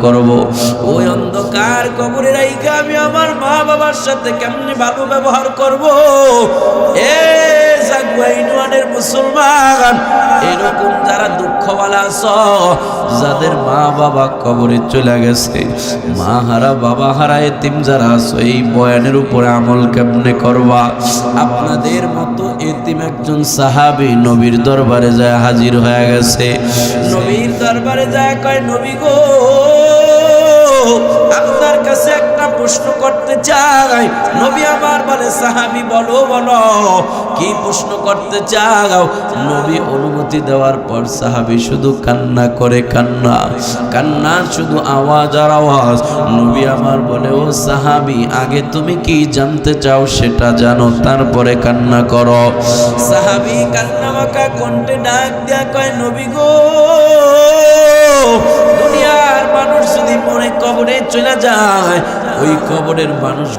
করব ওই অন্ধকার কবরে রাইখা আমি আমার মা বাবার সাথে কেমনে ভালো ব্যবহার করব। এ জাগুয়া ইউনিয়নের মুসলমান, এরকম যারা দুঃখওয়ালা আছো, যাদের মা বাবা কবরে চলে গেছে, মা হারা বাবা হারা এতিম যারা আছো, এই বয়ানের উপরে আমল কেমনে করবা? আপনাদের মতো এতিম একজন সাহাবী নবীর দরবারে যায় হাজির হয়ে গেছে। নবীর দরবারে যায় কয়, নবী গো, আপনার কাছে একটা প্রশ্ন করতে চাই। নবী আমার বলে, সাহাবী বলো বলো, কি প্রশ্ন করতে চাও? নবী অনুমতি দেওয়ার পর সাহাবী শুধু কান্না করে, কান্না কান্না, শুধু আওয়াজ আর আওয়াজ। নবী আমার বলে, ও সাহাবী, আগে তুমি কি জানতে চাও সেটা জানো, তারপরে কান্না করো। সাহাবী কান্না মাখা কণ্ঠে ডাক দেয়া কয়, নবী গো, দুনিয়ার মানুষ যদি মরে কবরে চলে যায়, ওই কবরের মানুষ